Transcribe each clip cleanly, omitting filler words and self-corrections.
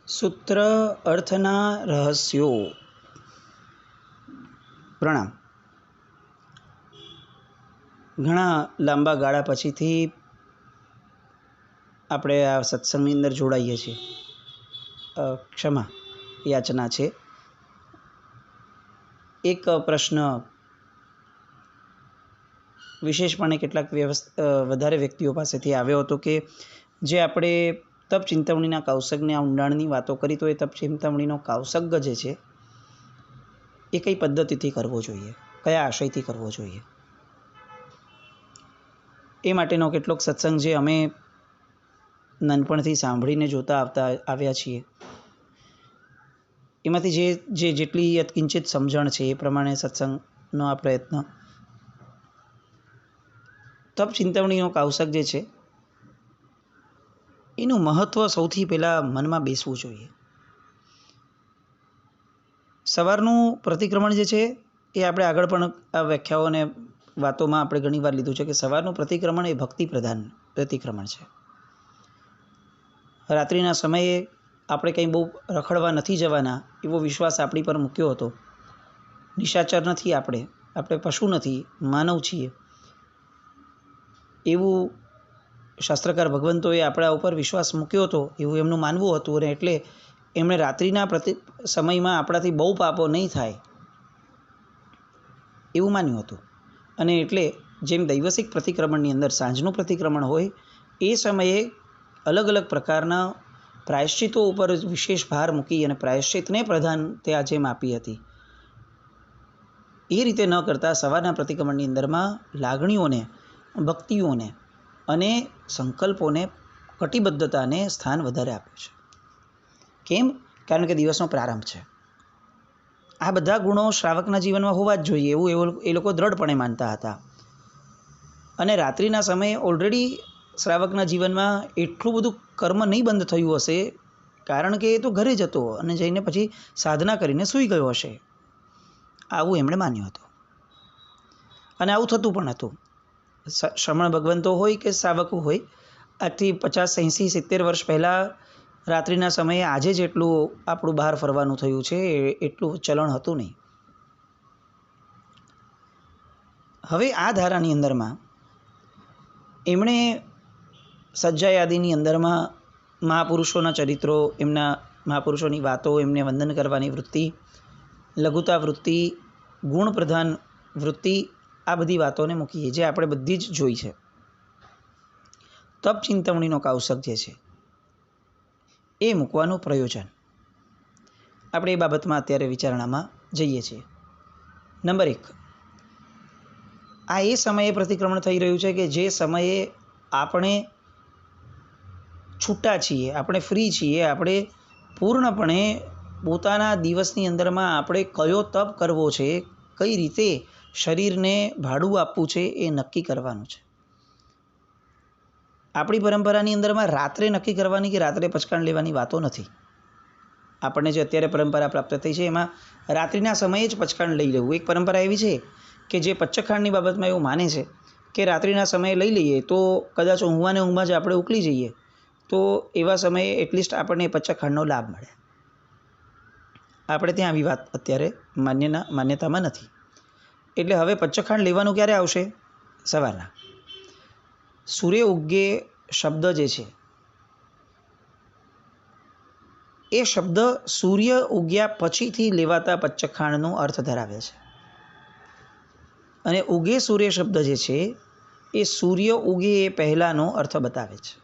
સૂત્ર અર્થના રહસ્યો. પ્રણામ. ઘણા લાંબા ગાળા પછીથી આપણે આ સત્સંગની અંદર જોડાઈએ છીએ. ક્ષમા યાચના છે. એક પ્રશ્ન વિશેષપણે કેટલાક વધારે વ્યક્તિઓ પાસેથી આવ્યો હતો કે જે આપણે તપ ચિંતવણીના કૌશકની ઊંડાણની વાતો કરી, તો એ તપ ચિંતવણીનો કૌશક જે છે એ કઈ પદ્ધતિથી કરવો જોઈએ, કયા આશયથી કરવો જોઈએ, એ માટેનો કેટલોક સત્સંગ જે અમે નાનપણથી સાંભળીને જોતા આવ્યા છીએ, એમાંથી જેટલી યત્કિંચિત સમજણ છે એ પ્રમાણે સત્સંગનો આ પ્રયત્ન. તપ ચિંતવણીનો કૌશક જે છે એનું મહત્ત્વ સૌથી પહેલાં મનમાં બેસવું જોઈએ. સવારનું પ્રતિક્રમણ જે છે એ આપણે આગળ પણ આ વ્યાખ્યાઓ અને વાતોમાં આપણે ઘણીવાર લીધું છે કે સવારનું પ્રતિક્રમણ એ ભક્તિ પ્રધાન પ્રતિક્રમણ છે. રાત્રિના સમયે આપણે કંઈ બહુ રખડવા નથી જવાના એવો વિશ્વાસ આપણી પર મૂક્યો હતો. નિશાચર નથી, આપણે પશુ નથી, માનવ છીએ એવું શાસ્ત્રકાર ભગવંતોએ આપણા ઉપર વિશ્વાસ મૂક્યો હતો, એવું એમનું માનવું હતું. અને એટલે એમણે રાત્રિના સમયમાં આપણાથી બહુ પાપો નહીં થાય એવું માન્યું હતું. અને એટલે જેમ દૈવસિક પ્રતિક્રમણની અંદર સાંજનું પ્રતિક્રમણ હોય એ સમયે અલગ અલગ પ્રકારના પ્રાયશ્ચિતો ઉપર વિશેષ ભાર મૂકી અને પ્રાયશ્ચિતને પ્રધાન ત્યાં જેમ આપી હતી, એ રીતે ન કરતાં સવારના પ્રતિક્રમણની અંદરમાં લાગણીઓને, ભક્તિઓને અને સંકલ્પોને, કટિબદ્ધતાને સ્થાન વધારે આપ્યું છે. કેમ? કારણ કે દિવસનો પ્રારંભ છે. આ બધા ગુણો શ્રાવકના જીવનમાં હોવા જ જોઈએ એવું એ લોકો દ્રઢપણે માનતા હતા. અને રાત્રિના સમયે ઓલરેડી શ્રાવકના જીવનમાં એટલું બધું કર્મ નહીં બંધ થયું હશે, કારણ કે એ તો ઘરે જ હતો અને જઈને પછી સાધના કરીને સૂઈ ગયો હશે, આવું એમણે માન્યું હતું. અને આવું થતું પણ હતું. શ્રમણ ભગવંતો હોય કે શ્રાવકો હોય, આજથી 50, 80, 70 વર્ષ પહેલાં રાત્રિના સમયે આજે જેટલું આપણું બહાર ફરવાનું થયું છે એટલું ચલણ હતું નહીં. હવે આ ધારાની અંદરમાં એમણે સજ્જાયાદિની અંદરમાં મહાપુરુષોના ચરિત્રો, એમના મહાપુરુષોની વાતો, એમને વંદન કરવાની વૃત્તિ, લઘુતા વૃત્તિ, ગુણ પ્રધાન વૃત્તિ, આ બધી વાતોને મૂકીએ જે આપણે બધી જ જોઈ છે. તપ ચિંતવણીનો કૌશક જે છે એ મૂકવાનું પ્રયોજન આપણે એ બાબતમાં અત્યારે વિચારણામાં જઈએ છીએ. નંબર 1, આ એ સમયે પ્રતિક્રમણ થઈ રહ્યું છે કે જે સમયે આપણે છૂટા છીએ, આપણે ફ્રી છીએ, આપણે પૂર્ણપણે પોતાના દિવસની અંદરમાં આપણે કયો તપ કરવો છે, કઈ રીતે શરીરને ભાડું આપવું છે એ નક્કી કરવાનું છે. આપણી પરંપરાની અંદરમાં રાત્રે નક્કી કરવાની કે રાત્રે પચકાણ લેવાની વાતો નથી. આપણને જે અત્યારે પરંપરા પ્રાપ્ત થઈ છે એમાં રાત્રિના સમયે જ પચકાણ લઈ લેવું. એક પરંપરા એવી છે કે જે પચખાણની બાબતમાં એવું માને છે કે રાત્રિના સમયે લઈ લઈએ તો કદાચ ઊંઘમાં જ આપણે ઉકલી જઈએ તો એવા સમયે એટલીસ્ટ આપણને પચખાણનો લાભ મળે. આપણે ત્યાં આવી વાત અત્યારે માન્યતામાં નથી. એટલે હવે પચખાણ લેવાનું ક્યારે આવશે? સવારના. સૂર્ય ઉગે શબ્દ જે છે એ શબ્દ સૂર્ય ઉગ્યા પછીથી લેવાતા પચખાણનો અર્થ ધરાવે છે. અને ઉગે સૂર્ય શબ્દ જે છે એ સૂર્ય ઉગે એ પહેલાંનો અર્થ બતાવે છે.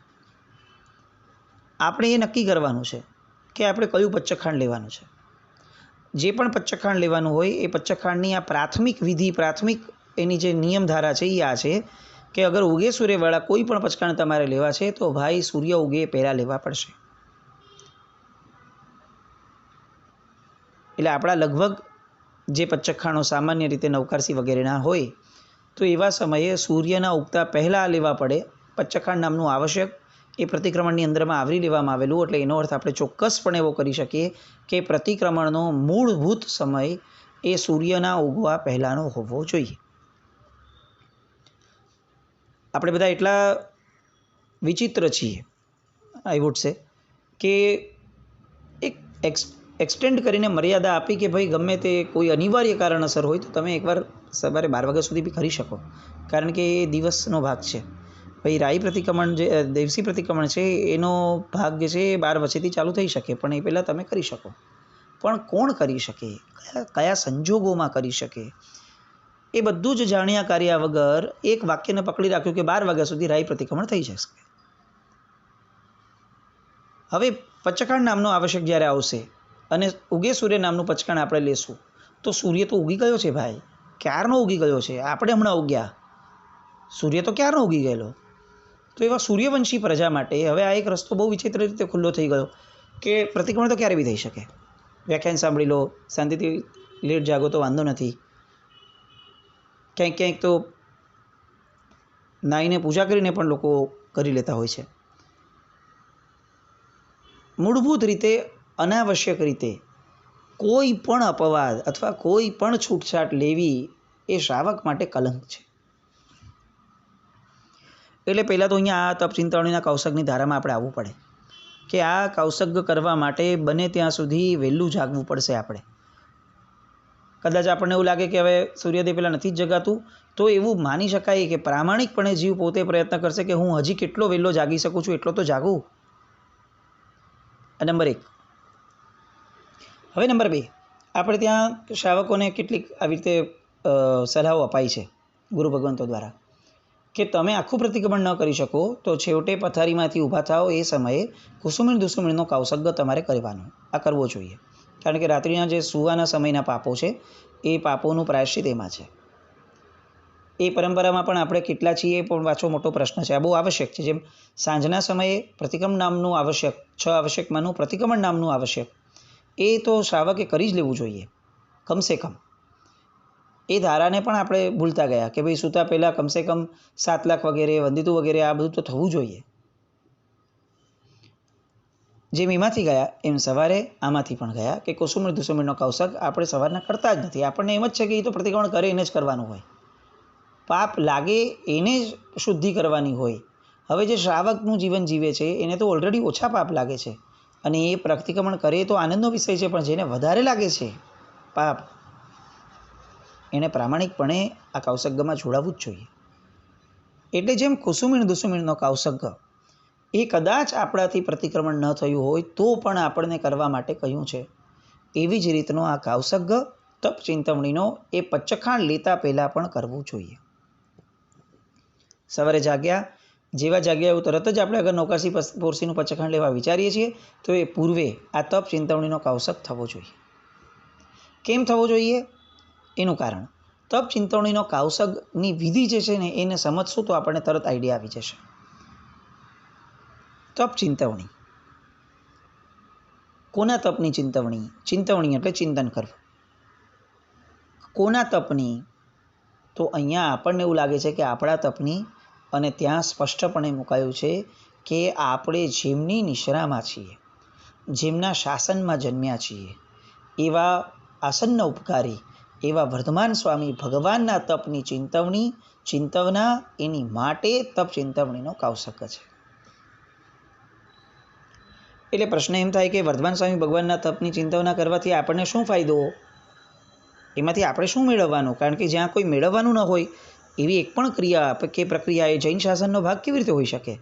આપણે એ નક્કી કરવાનું છે કે આપણે કયું પચખાણ લેવાનું છે. જે પણ પચખાણ લેવાનું હોય એ પચખાણની આ પ્રાથમિક વિધિ, પ્રાથમિક એની જે નિયમધારા છે એ આ છે કે અગર ઉગે સૂર્યવાળા કોઈ પણ પચખાણ તમારે લેવા છે તો ભાઈ સૂર્ય ઉગે પહેલાં લેવા પડશે. એટલે આપણા લગભગ જે પચખાણો સામાન્ય રીતે નવકારસી વગેરેના હોય તો એવા સમયે સૂર્યના ઉગતા પહેલાં લેવા પડે. પચખાણ નામનું આવશ્યક એ પ્રતિક્રમણની અંદરમાં આવરી લેવામાં આવેલું. એટલે એનો અર્થ આપણે ચોક્કસપણે એવો કરી શકીએ કે પ્રતિક્રમણનો મૂળભૂત સમય એ સૂર્યના ઉગવા પહેલાંનો હોવો જોઈએ. આપણે બધા એટલા વિચિત્ર છીએ, આઈ વુડ સે, કે એક્સટેન્ડ કરીને મર્યાદા આપી કે ભાઈ ગમે તે કોઈ અનિવાર્ય કારણસર હોય તો તમે એકવાર સવારે 12 વાગ્યા સુધી બી કરી શકો, કારણ કે એ દિવસનો ભાગ છે. ભાઈ રાઈ પ્રતિક્રમણ જે દેવસી પ્રતિક્રમણ છે એનો ભાગ જે છે એ 12 વચ્ચેથી ચાલુ થઈ શકે, પણ એ પહેલાં તમે કરી શકો. પણ કોણ કરી શકે, કયા સંજોગોમાં કરી શકે, એ બધું જ જાણ્યા કાર્યા વગર એક વાક્યને પકડી રાખ્યું કે 12 વાગ્યા સુધી રાઈ પ્રતિક્રમણ થઈ જશે. હવે પચકાણ નામનો આવશ્યક જ્યારે આવશે અને ઉગે સૂર્ય નામનું પચકાણ આપણે લેશું, તો સૂર્ય તો ઉગી ગયો છે ભાઈ, ક્યારનો ઉગી ગયો છે. આપણે હમણાં ઉગ્યા, સૂર્ય તો ક્યારનો ઉગી ગયેલો. તો એવા સૂર્યવંશી પ્રજા માટે હવે આ એક રસ્તો બહુ વિચિત્ર રીતે ખુલ્લો થઈ ગયો કે પ્રતિક્રમણ તો ક્યારે બી થઈ શકે. વ્યાખ્યાન સાંભળી લો, શાંતિથી લેટ જાગો તો વાંધો નથી. ક્યાંક ક્યાંક તો નાઈને પૂજા કરીને પણ લોકો કરી લેતા હોય છે. મૂળભૂત રીતે અનાવશ્યક રીતે કોઈ પણ અપવાદ અથવા કોઈ પણ છૂટછાટ લેવી એ શ્રાવક માટે કલંક છે. એટલે પહેલાં તો અહીંયા આ તપ ચિંતામણીના કૌશકની ધારામાં આપણે આવવું પડે કે આ કૌશક કરવા માટે બને ત્યાં સુધી વહેલું જાગવું પડશે. આપણે કદાચ આપણને એવું લાગે કે હવે સૂર્યોદય પહેલાં નથી જ જગાતું, તો એવું માની શકાય કે પ્રામાણિકપણે જીવ પોતે પ્રયત્ન કરશે કે હું હજી કેટલો વહેલો જાગી શકું છું એટલો તો જાગું. નંબર 1. હવે નંબર 2, આપણે ત્યાં શ્રાવકોને કેટલીક આવી રીતે સલાહો અપાઈ છે ગુરુ ભગવંતો દ્વારા કે તમે આખું પ્રતિક્રમણ ન કરી શકો તો છેવટે પથારીમાંથી ઊભા થાઓ એ સમયે કુસુમિણ દુસુમિણનો કૌશગ્ય તમારે કરવાનો, આ કરવો જોઈએ. કારણ કે રાત્રિના જે સૂવાના સમયના પાપો છે એ પાપોનું પ્રાયશ્ચિત એમાં છે. એ પરંપરામાં પણ આપણે કેટલા છીએ એ પણ પાછો મોટો પ્રશ્ન છે. આ બહુ આવશ્યક છે. જેમ સાંજના સમયે પ્રતિક્રમણ નામનું આવશ્યક, 6 આવશ્યકમાંનું પ્રતિક્રમણ નામનું આવશ્યક, એ તો શ્રાવકે કરી જ લેવું જોઈએ કમસે કમ. એ ધારાને પણ આપણે ભૂલતા ગયા કે ભાઈ સૂતા પહેલાં કમસે કમ 7 લાખ વગેરે, વંદિતું વગેરે આ બધું તો થવું જોઈએ. જેમ એમાંથી ગયા એમ સવારે આમાંથી પણ ગયા કે કુસુમિણ દુસુમિણનો કૌશક આપણે સવારના કરતા જ નથી. આપણને એમ જ છે કે એ તો પ્રતિક્રમણ કરે એને જ કરવાનું હોય, પાપ લાગે એને જ શુદ્ધિ કરવાની હોય. હવે જે શ્રાવકનું જીવન જીવે છે એને તો ઓલરેડી ઓછા પાપ લાગે છે અને એ પ્રતિક્રમણ કરે તો આનંદનો વિષય છે, પણ જેને વધારે લાગે છે પાપ, એને પ્રામાણિકપણે આ કૌશગ્યમાં જોડાવવું જ જોઈએ. એટલે જેમ કુસુમિણ દુસુમિણનો કૌશગ્ય એ કદાચ આપણાથી પ્રતિક્રમણ ન થયું હોય તો પણ આપણને કરવા માટે કહ્યું છે, એવી જ રીતનો આ કૌશગ્ય તપ ચિંતવણીનો એ પચખાણ લેતા પહેલાં પણ કરવું જોઈએ. સવારે જાગ્યા, જેવા જાગ્યા એવું તરત જ આપણે અગર નૌકાશી પોરસીનું પચખાણ લેવા વિચારીએ છીએ તો એ પૂર્વે આ તપ ચિંતવણીનો કૌશક થવો જોઈએ. કેમ થવો જોઈએ એનું કારણ, તપ ચિંતવણીનો કૌશકની વિધિ જે છે ને એને સમજશું તો આપણને તરત આઈડિયા આવી જશે. તપ ચિંતવણી, કોના તપની ચિંતવણી? ચિંતવણી એટલે ચિંતન કરવું. કોના તપની? તો અહીંયા આપણને એવું લાગે છે કે આપણા તપની, અને ત્યાં સ્પષ્ટપણે મુકાયું છે કે આપણે જેમની નિશ્રામાં છીએ, જેમના શાસનમાં જન્મ્યા છીએ, એવા આસન્ન ઉપકારી એવા વર્ધમાન સ્વામી ભગવાનના તપની ચિંતવના એની માટે તપ ચિંતવણીનો કૌશક છે. એટલે પ્રશ્ન એમ થાય કે વર્ધમાન સ્વામી ભગવાનના તપની ચિંતવના કરવાથી આપણને શું ફાયદો, એમાંથી આપણે શું મેળવવાનું? કારણ કે જ્યાં કોઈ મેળવવાનું ન હોય એવી એક પણ ક્રિયા કે પ્રક્રિયા એ જૈન શાસનનો ભાગ કેવી રીતે હોઈ શકે?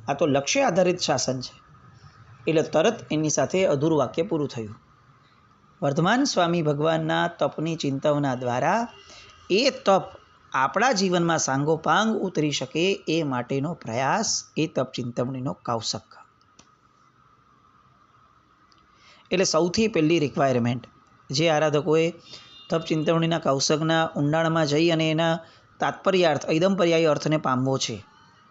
આ તો લક્ષ્ય આધારિત શાસન છે. એટલે તરત એની સાથે અધૂરું વાક્ય પૂરું થયું. વર્ધમાન સ્વામી ભગવાનના તપની ચિંતવના દ્વારા એ તપ આપણા જીવનમાં સાંગોપાંગ ઉતરી શકે એ માટેનો પ્રયાસ એ તપ ચિંતવણીનો કૌશક. એટલે સૌથી પહેલી રિક્વાયરમેન્ટ જે આરાધકોએ તપ ચિંતવણીના કૌશકના ઊંડાણમાં જઈ અને એના તાત્પર્યાર્થ ઐદમપર્યાયી અર્થને પામવો છે,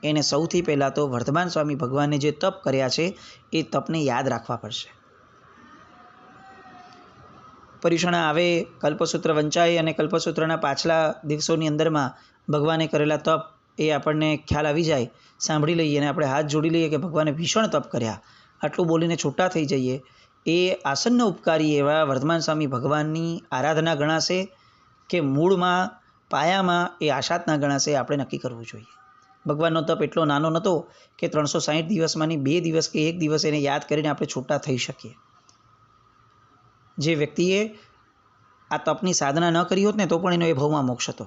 એને સૌથી પહેલાં તો વર્ધમાન સ્વામી ભગવાને જે તપ કર્યા છે એ તપને યાદ રાખવા પડશે. પર્યુષણા આવે, કલ્પસૂત્ર વંચાય અને કલ્પસૂત્રના પાછલા દિવસોની અંદરમાં ભગવાને કરેલા તપ એ આપણને ખ્યાલ આવી જાય, સાંભળી લઈએ અને આપણે હાથ જોડી લઈએ કે ભગવાને ભીષણ તપ કર્યા, આટલું બોલીને છૂટા થઈ જઈએ, એ આસન્ન ઉપકારી એવા વર્ધમાન સ્વામી ભગવાનની આરાધના ગણાશે કે મૂળમાં પાયામાં એ આશાતના ગણાશે, આપણે નક્કી કરવું જોઈએ. ભગવાનનો તપ એટલો નાનો નહોતો કે 360 દિવસમાંની 2 દિવસ કે 1 દિવસ એને યાદ કરીને આપણે છૂટા થઈ શકીએ. જે વ્યક્તિએ આ તપની સાધના ન કરી હોત ને તો પણ એનો એ ભવમાં મોક્ષ હતો,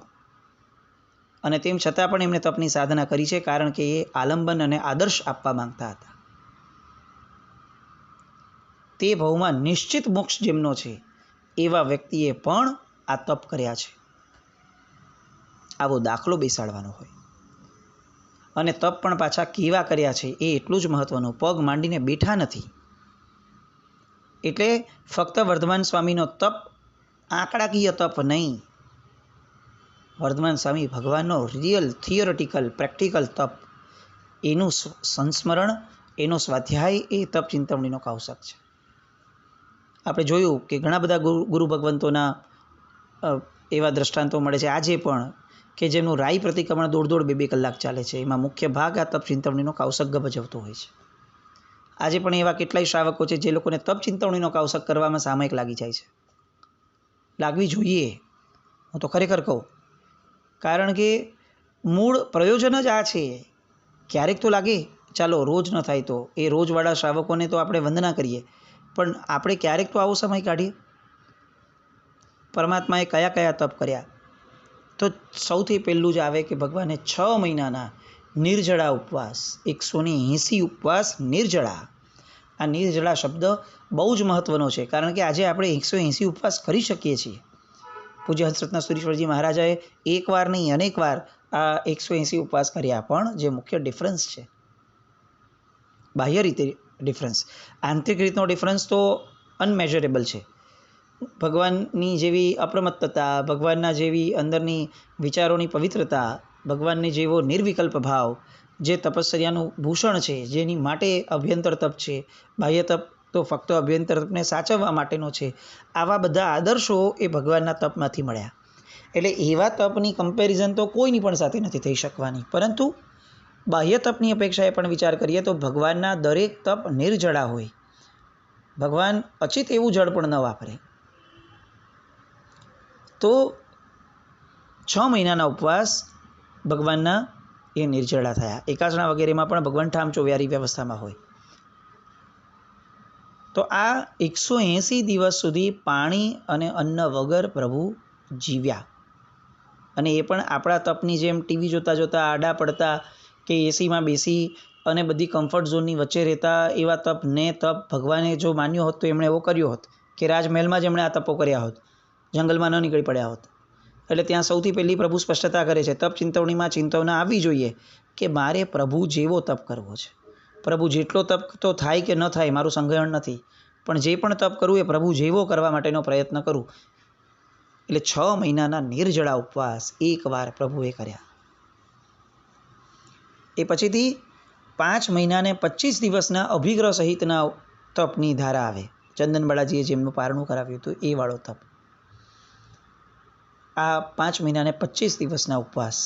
અને તેમ છતાં પણ એમણે તપની સાધના કરી છે, કારણ કે એ આલંબન અને આદર્શ આપવા માંગતા હતા. તે ભવમાં નિશ્ચિત મોક્ષ જેમનો છે એવા વ્યક્તિએ પણ આ તપ કર્યા છે. આવો દાખલો બેસાડવાનો હોય. અને તપ પણ પાછા કેવા કર્યા છે એ એટલું જ મહત્વનું. પગ માંડીને બેઠા નથી. એટલે ફક્ત વર્ધમાન સ્વામીનો તપ આંકડાકીય તપ નહીં. વર્ધમાન સ્વામી ભગવાનનો રિયલ થિયોરિટિકલ પ્રેક્ટિકલ તપ, એનું સંસ્મરણ, એનો સ્વાધ્યાય એ તપ ચિંતવણીનો કૌશક છે. આપણે જોયું કે ઘણા બધા ગુરુ ભગવંતોના એવા દ્રષ્ટાંતો મળે છે આજે પણ, કે જેમનું રાઈ પ્રતિક્રમણ 1.5-2 કલાક ચાલે છે. એમાં મુખ્ય ભાગ આ તપ ચિંતવણીનો કૌશક ભજવતો હોય છે. આજે પણ એવા કેટલાય શ્રાવકો છે જે લોકોને તપ ચિંતવણીનો કૌશક કરવામાં સામયિક લાગી જાય છે. લાગવી જોઈએ, હું તો ખરેખર કહું, કારણ કે મૂળ પ્રયોજન જ આ છે. ક્યારેક તો લાગે ચાલો રોજ ન થાય તો એ રોજવાળા શ્રાવકોને તો આપણે વંદના કરીએ, પણ આપણે ક્યારેક તો આવો સમય કાઢીએ. પરમાત્માએ કયા કયા તપ કર્યા? તો સૌથી પહેલું જ આવે કે ભગવાને 6 મહિનાના નિર્જળા ઉપવાસ, 180 ઉપવાસ નિર્જળા. આ નિર્જળા શબ્દ બહુ જ મહત્વનો છે, કારણ કે આજે આપણે 180 ઉપવાસ કરી શકીએ છીએ. પૂજ્ય હંસરત્ન સુરીશ્વરજી મહારાજાએ એકવાર નહીં અનેકવાર આ 180 ઉપવાસ કર્યા, પણ જે મુખ્ય ડિફરન્સ છે, બાહ્ય રીતે ડિફરન્સ, આંતરિક રીતનો ડિફરન્સ તો અનમેઝરેબલ છે. ભગવાનની જેવી અપ્રમત્તતા, ભગવાનના જેવી અંદરની વિચારોની પવિત્રતા, ભગવાનની જેવો નિર્વિકલ્પ ભાવ, જે તપશ્ચર્યાનું ભૂષણ છે, જેની માટે અભ્યંતર તપ છે, બાહ્ય તપ તો ફક્ત અભ્યંતર તપને સાચવવા માટેનો છે. આવા બધા આદર્શો એ ભગવાનના તપમાંથી મળ્યા. એટલે એવા તપની કમ્પેરિઝન તો કોઈની પણ સાથે નથી થઈ શકવાની. પરંતુ બાહ્ય તપની અપેક્ષાએ પણ વિચાર કરીએ તો ભગવાનના દરેક તપ નિર્જળા હોય. ભગવાન અચિત એવું જળ પણ ન વાપરે. તો 6 મહિનાના ઉપવાસ ભગવાનના એ નિર્જળા થયા. એકાસણા વગેરેમાં પણ ભગવાન ઠામ ચોવ્યારી વ્યવસ્થામાં હોય. તો આ 180 દિવસ સુધી પાણી અને અન્ન વગર પ્રભુ જીવ્યા. અને એ પણ આપણા તપની જેમ ટીવી જોતાં જોતાં આડા પડતા કે એસીમાં બેસી અને બધી કમ્ફર્ટ ઝોનની વચ્ચે રહેતા એવા તપને તપ ભગવાને જો માન્યો હોત તો એમણે એવો કર્યો હોત કે રાજમહેલમાં જ એમણે આ તપો કર્યા હોત, જંગલમાં ન નીકળી પડ્યા હોત. એટલે ત્યાં સૌથી પહેલી પ્રભુ સ્પષ્ટતા કરે છે, તપ ચિંતવણીમાં ચિંતવના આવવી જોઈએ કે મારે પ્રભુ જેવો તપ કરવો છે. પ્રભુ જેટલો તપ તો થાય કે ન થાય મારું સંગ્રહણ નથી, પણ જે પણ તપ કરવું એ પ્રભુ જેવો કરવા માટેનો પ્રયત્ન કરું. એટલે 6 મહિનાના નિર્જળા ઉપવાસ એકવાર પ્રભુએ કર્યા. એ પછીથી 5 મહિનાને 25 દિવસના અભિગ્રહ સહિતના તપની ધારા આવે. ચંદન બાલાજીએ જેમનું પારણું કરાવ્યું હતું એ વાળો તપ. આ 5 મહિનાને 25 દિવસના ઉપવાસ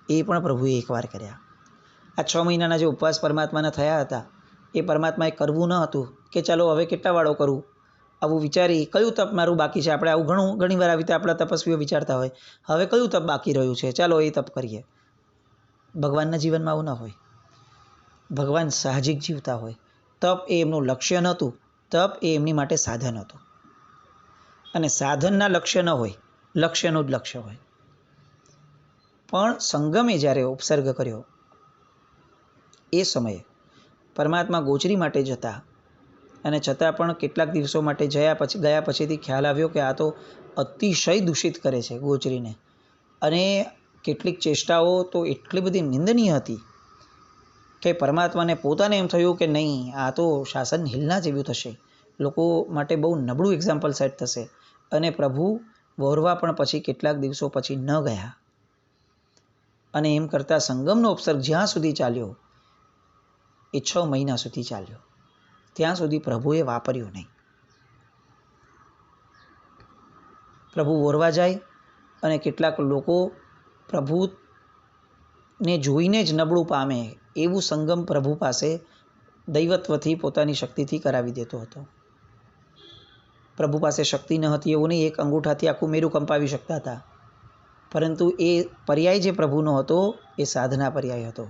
એ પણ પ્રભુએ એકવાર કર્યા. આ 6 મહિનાના જે ઉપવાસ પરમાત્માના થયા હતા એ પરમાત્માએ કરવું ન હતું કે ચાલો હવે કેટલા વાળો કરું, આવું વિચારી કયું તપ મારું બાકી છે. આપણે આવું ઘણીવાર આવી રીતે આપણા તપસ્વીઓ વિચારતા હોય, હવે કયું તપ બાકી રહ્યું છે, ચાલો એ તપ કરીએ. ભગવાનના જીવનમાં આવું ન હોય. ભગવાન સાહજિક જીવતા હોય. તપ એ એમનું લક્ષ્ય નહોતું, તપ એ એમની માટે સાધન હતું. અને સાધનના લક્ષ્ય ન હોય, લક્ષ્યનું જ લક્ષ્ય હોય. પણ સંગમે જ્યારે ઉપસર્ગ કર્યો એ સમયે પરમાત્મા ગોચરી માટે જતા, અને છતાં પણ કેટલાક દિવસો માટે ગયા પછીથી ખ્યાલ આવ્યો કે આ તો અતિશય દૂષિત કરે છે ગોચરીને. અને કેટલીક ચેષ્ટાઓ તો એટલી બધી નિંદનીય હતી કે પરમાત્માને પોતાને એમ થયું કે નહીં, આ તો શાસન હિલના જેવું થશે, લોકો માટે બહુ નબળું એક્ઝામ્પલ સેટ થશે. અને પ્રભુ વહોરવા પણ પછી કેટલાક દિવસો પછી ન ગયા. અને એમ કરતાં સંગમનો ઉપસર્ગ જ્યાં સુધી ચાલ્યો એ 6 મહિના સુધી ચાલ્યો, ત્યાં સુધી પ્રભુએ વાપર્યું નહીં. પ્રભુ વહોરવા જાય અને કેટલાક લોકો પ્રભુને જોઈને જ નબળું પામે એવું સંગમ પ્રભુ પાસે દૈવત્વથી પોતાની શક્તિથી કરાવી દેતો હતો. પ્રભુ પાસે શક્તિ ન હતી એવું નહીં, એક અંગૂઠાથી આખું મેરું કંપાવી શકતા હતા, પરંતુ એ પર્યાય જે પ્રભુનો હતો એ સાધના પર્યાય હતો.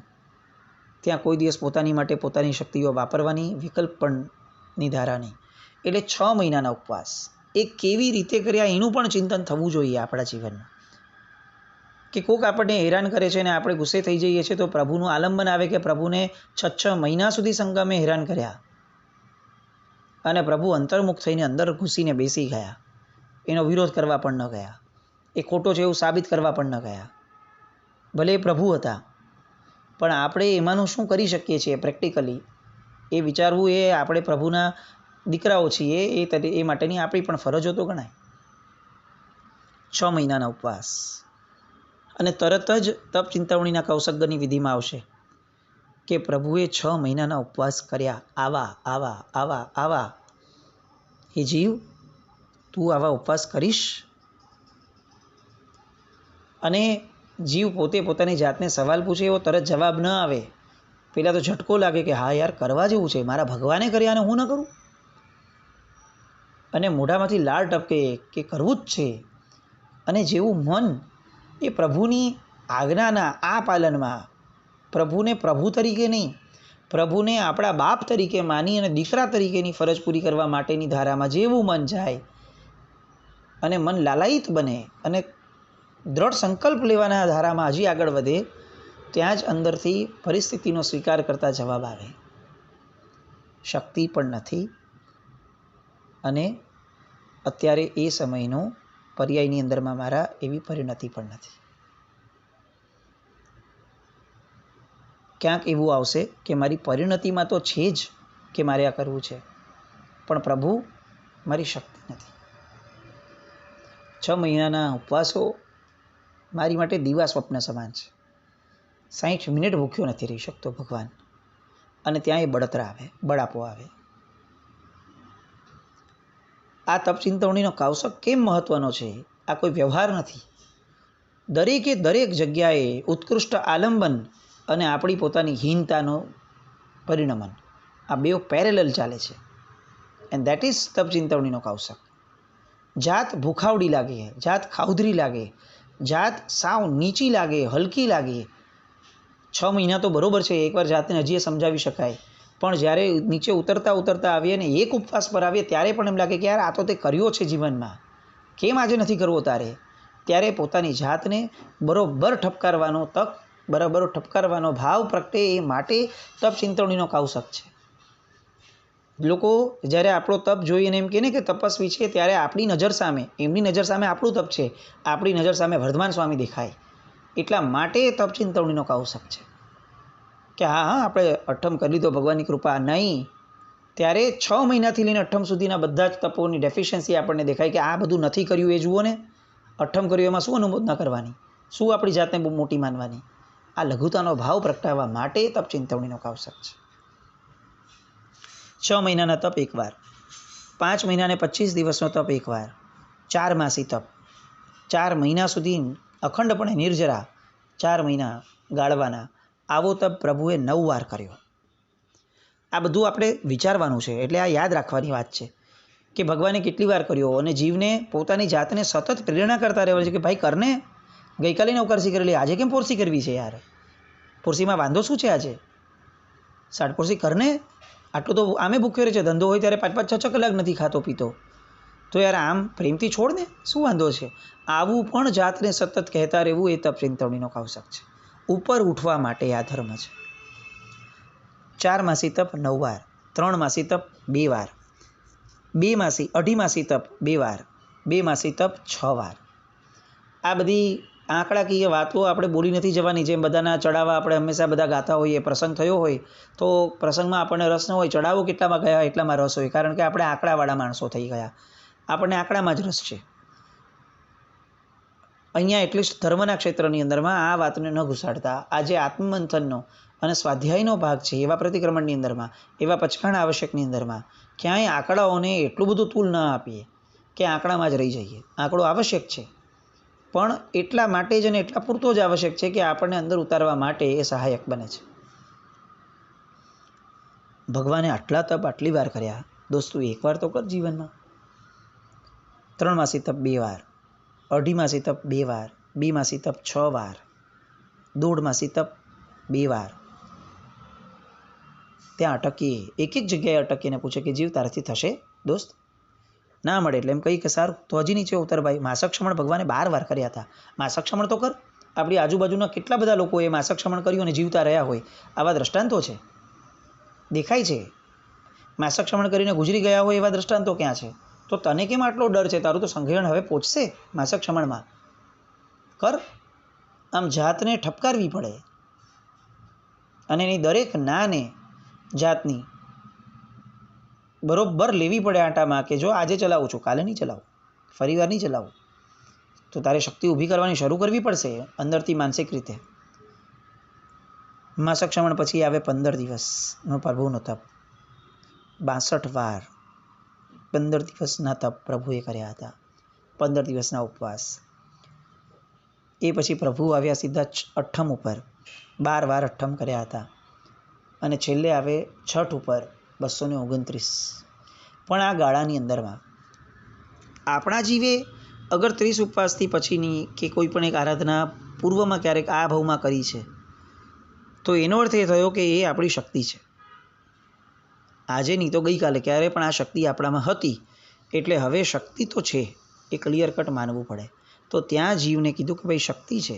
ત્યાં કોઈ દિવસ પોતાની માટે પોતાની શક્તિઓ વાપરવાની વિકલ્પ પણ નિધારા નહીં. એટલે 6 મહિનાના ઉપવાસ એ કેવી રીતે કર્યા એનું પણ ચિંતન થવું જોઈએ આપણા જીવનમાં. કે કોઈક આપણને હેરાન કરે છે ને આપણે ગુસ્સે થઈ જઈએ છીએ તો પ્રભુનું આલંબન આવે કે પ્રભુને 6 મહિના સુધી સંગમે હેરાન કર્યા અને પ્રભુ અંતર્મુખ થઈને અંદર ઘૂસીને બેસી ગયા. એનો વિરોધ કરવા પણ ન ગયા, એ ખોટો છે એવું સાબિત કરવા પણ ન ગયા. ભલે એ પ્રભુ હતા, પણ આપણે એમાંનું શું કરી શકીએ છીએ પ્રેક્ટિકલી એ વિચારવું એ આપણે પ્રભુના દીકરાઓ છીએ એ માટેની આપણી પણ ફરજો તો ગણાય. 6 મહિનાના ઉપવાસ અને તરત જ તપ ચિંતામણીના કૌશગ્યની વિધિમાં આવશે કે પ્રભુએ 6 મહિનાના ઉપવાસ કર્યા. આવા આવા આવા આવા હે જીવ, તું આવા ઉપવાસ કરીશ? અને જીવ પોતે પોતાની જાતને સવાલ પૂછે એવો તરત જવાબ ન આવે. પહેલાં તો ઝટકો લાગે કે હા યાર, કરવા જેવું છે, મારા ભગવાને કર્યા અને હું ન કરું. અને મોઢામાંથી લાળ ટપકે કે કરવું જ છે. અને જેવું મન એ પ્રભુની આજ્ઞાના આ પાલનમાં, પ્રભુને પ્રભુ તરીકે નહીં, પ્રભુને આપણા બાપ તરીકે માની અને દીકરા તરીકેની ફરજ પૂરી કરવા માટેની ધારામાં જેવું મન જાય અને મન લાલાયિત બને અને દ્રઢ સંકલ્પ લેવાના ધારામાં હજી આગળ વધે, ત્યાં જ અંદરથી પરિસ્થિતિનો સ્વીકાર કરતા જવાબ આવે. શક્તિ પણ નથી અને અત્યારે એ સમયનો પર્યાયની અંદરમાં મારા એવી પરિણતિ પણ નથી. ક્યાંક એવું આવશે કે મારી પરિણતિમાં તો છે જ કે મારે આ કરવું છે, પણ પ્રભુ મારી શક્તિ નથી. 6 મહિનાના ઉપવાસો મારી માટે દીવા સ્વપ્ન સમાન છે. 60 મિનિટ ભૂખ્યો નથી રહી શકતો ભગવાન, અને ત્યાં એ બળતરા આવે, બળાપો આવે. આ તપચિંતવણીનો કૌશક કેમ મહત્વનો છે? આ કોઈ વ્યવહાર નથી. દરેકે દરેક જગ્યાએ ઉત્કૃષ્ટ આલંબન અને આપણી પોતાની હીનતાનું પરિણમન, આ બે પેરેલલ ચાલે છે. એન્ડ દેટ ઇઝ તપચિંતવણીનો કૌશક. જાત ભૂખાવડી લાગે, જાત ખાઉધરી લાગે, જાત સાવ નીચી લાગે, હલકી લાગે. 6 મહિના તો બરાબર છે, એકવાર જાતને હજી સમજાવી શકાય, પણ જ્યારે નીચે ઉતરતા ઉતરતા આવીએ ને એક ઉપવાસ પર આવીએ ત્યારે પણ એમ લાગે કે યાર આ તો તે કર્યો છે જીવનમાં, કેમ આજે નથી કરવો તારે? ત્યારે પોતાની જાતને બરોબર ઠપકારવાનો બરાબર ઠપકારવાનો ભાવ પ્રગટે એ માટે તપચિંતવણીનો કૌશક છે. લોકો જ્યારે આપણો તપ જોઈને એમ કહે ને કે તપસ્વી છે, ત્યારે આપણી નજર સામે, એમની નજર સામે આપણું તપ છે, આપણી નજર સામે વર્ધમાન સ્વામી દેખાય. એટલા માટે તપચિંતવણીનો કૌશક છે કે હા આપણે અઠ્ઠમ કરી લીધો ભગવાનની કૃપા નહીં. ત્યારે 6 મહિનાથી લઈને અઠ્ઠમ સુધીના બધા જ તપોની ડેફિશિયન્સી આપણને દેખાય કે આ બધું નથી કર્યું એ જુઓ ને. અઠ્ઠમ કર્યું એમાં શું અનુમોદના કરવાની, શું આપણી જાતને બહુ મોટી માનવાની? આ લઘુતાનો ભાવ પ્રગટાવવા માટે તપચિંતવણીનો કૌશક છે. 6 મહિનાના તપ એકવાર, 5 મહિનાને 25 દિવસનો તપ એકવાર, 4 માસી તપ, 4 મહિના સુધી અખંડપણે નિર્જરા 4 મહિના ગાળવાના, આવો તપ પ્રભુએ 9 વાર કર્યો. આ બધું આપણે વિચારવાનું છે, એટલે આ યાદ રાખવાની વાત છે કે ભગવાને કેટલી વાર કર્યો. અને જીવને પોતાની જાતને સતત પ્રેરણા કરતા રહેવા છે કે ભાઈ કરને, ગઈકાલે નવકારસી કરેલી, આજે કેમ પોરસી કરવી છે યાર? પોરસીમાં વાંધો શું છે આજે? 60 પોરસી કરને. આટલું તો આમે ભૂખ્યો રહે છે, ધંધો હોય ત્યારે 5-5, 6 કલાક નથી ખાતો પીતો, તો યાર આમ પ્રેમથી છોડ ને, શું વાંધો છે? આવું પણ જાતને સતત કહેતા રહેવું એ તપચિંતવણીનો કૌશક છે. ઉપર ઉઠવા માટે આ ધર્મ છે. 4 માસી તપ 9 વાર, 3 માસી તપ 2 વાર, 2 માસી, 2.5 માસી તપ 2 વાર, 2 માસી તપ 6 વાર. આ બધી આંકડાકીય વાતો આપણે બોલી નથી જવાની. જેમ બધાના ચડાવવા આપણે હંમેશા બધા ગાતા હોઈએ, પ્રસંગ થયો હોય તો પ્રસંગમાં આપણને રસ ન હોય, ચડાવો કેટલામાં ગયા એટલામાં રસ હોય, કારણ કે આપણે આંકડાવાળા માણસો થઈ ગયા, આપણને આંકડામાં જ રસ છે. અહીંયા એટલીસ્ટ ધર્મના ક્ષેત્રની અંદરમાં આ વાતને ન ઘુસાડતા આજે આત્મમંથનનો અને સ્વાધ્યાયનો ભાગ છે એવા પ્રતિક્રમણની અંદરમાં, એવા પચખાણ આવશ્યકની અંદરમાં ક્યાંય આંકડાઓને એટલું બધું તૂલ ન આપીએ કે આંકડામાં જ રહી જઈએ. આંકડો આવશ્યક છે, પણ એટલા માટે જ અને એટલા પૂરતો જ આવશ્યક છે કે આપણને અંદર ઉતારવા માટે એ સહાયક બને છે. ભગવાને આટલા તપ આટલી વાર કર્યા, દોસ્તો એકવાર તો કર જીવનમાં. 3 માસી તપ 2 વાર, 2.5 માસી તપ 2 વાર, 2 માસી તપ 6 વાર, 1.5 માસી તપ 2 વાર. ત્યાં અટકીએ, એક એક જગ્યાએ અટકીને પૂછે કે જીવ તારાથી થશે દોસ્ત? ના મળે એટલે એમ કહી કે સારું તો હજી નીચે ઉતર ભાઈ. માસક્ષમણ ભગવાને 12 વાર કર્યા હતા. માસક્ષમણ તો કર. આપણી આજુબાજુના કેટલા બધા લોકોએ માસક્ષમણ કર્યું અને જીવતા રહ્યા હોય, આવા દ્રષ્ટાંતો છે, દેખાય છે. માસક્ષમણ કરીને ગુજરી ગયા હોય એવા દ્રષ્ટાંતો ક્યાં છે? તો તને કેમ આટલો ડર છે? તારું તો સંઘેરણ હવે પહોંચશે માસક્ષમણમાં. કર. આમ જાતને ઠપકારવી પડે અને એની દરેક નાને જાતની બરોબર લેવી પડે આટામાં કે જો આજે ચલાવું છું, કાલે નહીં ચલાવું, ફરીવાર નહીં ચલાવું. તો તારે શક્તિ ઊભી કરવાની શરૂ કરવી પડશે અંદરથી માનસિક રીતે. માસક્ષમણ પછી આવે 15 દિવસનો પ્રભુનો તપ. 62 વાર 15 દિવસના તપ પ્રભુએ કર્યા હતા. 15 દિવસના ઉપવાસ. એ પછી પ્રભુ આવ્યા સીધા અઠ્ઠમ ઉપર, 12 વાર અઠ્ઠમ કર્યા હતા. અને છેલ્લે આવે છઠ ઉપર 229. પણ આ ગાળાની અંદરમાં આપણા જીવે અગર 30 ઉપવાસથી પછીની કે કોઈ પણ એક આરાધના પૂર્વમાં ક્યારેક આ ભાવમાં કરી છે, તો એનો અર્થ એ થયો કે એ આપણી શક્તિ છે. આજે નહીં તો ગઈકાલે ક્યારે પણ આ શક્તિ આપણામાં હતી, એટલે હવે શક્તિ તો છે એ ક્લિયર કટ માનવું પડે. તો ત્યાં જીવને કીધું કે ભાઈ શક્તિ છે,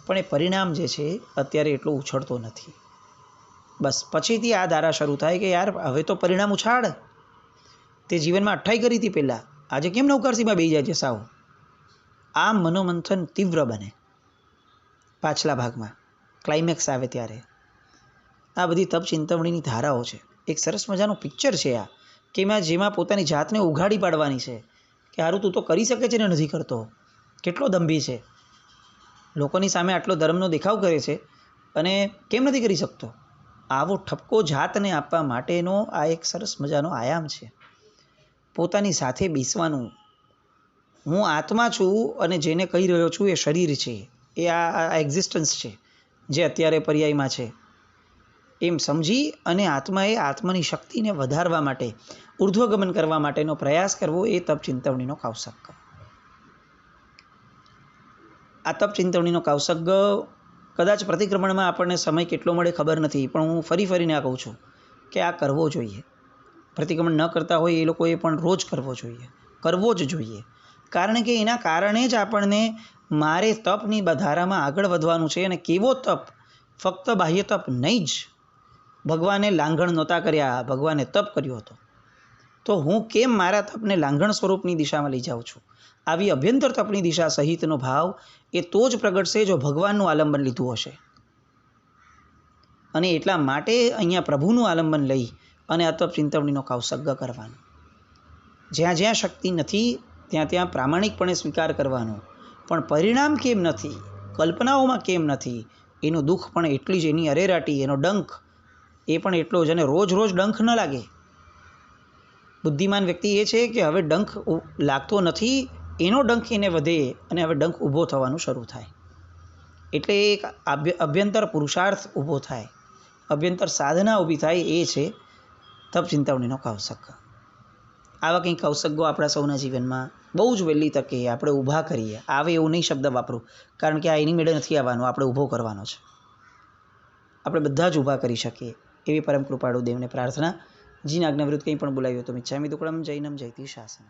પણ એ પરિણામ જે છે અત્યારે એટલો ઉછળતો નથી. બસ પછીથી આ ધારા શરૂ થાય કે યાર હવે તો પરિણામ ઉછાળ. તે જીવનમાં 28 કરી હતી પહેલાં, આજે કેમ નવકારસીમાં બેસી જાય છે સાવ? આમ મનોમંથન તીવ્ર બને પાછલા ભાગમાં, ક્લાઇમેક્સ આવે ત્યારે. આ બધી તપ ચિંતવણીની ધારાઓ છે. એક સરસ મજાનું પિક્ચર છે આ, કે જેમાં પોતાની જાતને ઉઘાડી પાડવાની છે કે હારું તું તો કરી શકે છે ને નથી કરતો, કેટલો દંભી છે, લોકોની સામે આટલો ધર્મનો દેખાવ કરે છે અને કેમ નથી કરી શકતો. આવો ઠપકો જાતને આપવા માટેનો આ એક સરસ મજાનો આયામ છે. પોતાની સાથે બેસવાનું. હું આત્મા છું અને જેને કહી રહ્યો છું એ શરીર છે, એ આ એક્ઝિસ્ટન્સ છે જે અત્યારે પર્યાયમાં છે, એમ સમજી અને આત્માએ આત્માની શક્તિને વધારવા માટે, ઉર્ધ્વગમન કરવા માટેનો પ્રયાસ કરવો, એ તપ ચિંતવણીનો કૌશક. આ તપ ચિંતવણીનો કૌશક કદાચ પ્રતિક્રમણમાં આપણને સમય કેટલો મળે ખબર નથી, પણ હું ફરીને આ કહું છું કે આ કરવો જોઈએ. પ્રતિક્રમણ ન કરતા હોય એ લોકોએ પણ રોજ કરવો જોઈએ, કરવો જ જોઈએ. કારણ કે એના કારણે જ આપણને મારે તપની ધારામાં આગળ વધવાનું છે. અને કેવો તપ? ફક્ત બાહ્ય તપ નહીં જ. ભગવાને લાંઘણ નહોતા કર્યા, ભગવાને તપ કર્યો હતો. તો હું કેમ મારા તપને લાંઘણ સ્વરૂપની દિશામાં લઈ જાઉં છું? આવી અભ્યંતર તપની દિશા સહિતનો ભાવ એ તો જ પ્રગટશે જો ભગવાનનું આલંબન લીધું હશે. અને એટલા માટે અહીંયા પ્રભુનું આલંબન લઈ અને આ તપ ચિંતવણીનો કૌશક કરવાનો. જ્યાં જ્યાં શક્તિ નથી ત્યાં પ્રામાણિકપણે સ્વીકાર કરવાનો. પણ પરિણામ કેમ નથી, કલ્પનાઓમાં કેમ નથી, એનું દુઃખ પણ એટલી જ, એની અરેરાટી, એનો ડંખ એ પણ એટલો જ. અને રોજ ડંખ ન લાગે. બુદ્ધિમાન વ્યક્તિ એ છે કે હવે ડંખ લાગતો નથી, એનો ડંખ એને વધે અને હવે ડંખ ઊભો થવાનું શરૂ થાય. એટલે એક અભ્યંતર પુરુષાર્થ ઊભો થાય, અભ્યંતર સાધના ઊભી થાય. એ છે તપ ચિંતવણીનો કૌશક. આવા કંઈક કૌશકો આપણા સૌના જીવનમાં બહુ જ વહેલી તકે આપણે ઊભા કરીએ. આવે એવું નહીં શબ્દ વાપરું, કારણ કે આ એની મેળે નથી આવવાનો, આપણે ઊભો કરવાનો છે. આપણે બધા જ ઊભા કરી શકીએ એવી પરમ કૃપાળુ દેવને પ્રાર્થના. જીન આજ્ઞા વિરુદ્ધ કંઈ પણ બોલાવ્યું તો મિચ્છામિ દુક્કડમ. જૈનમ જયતિ શાસનમ.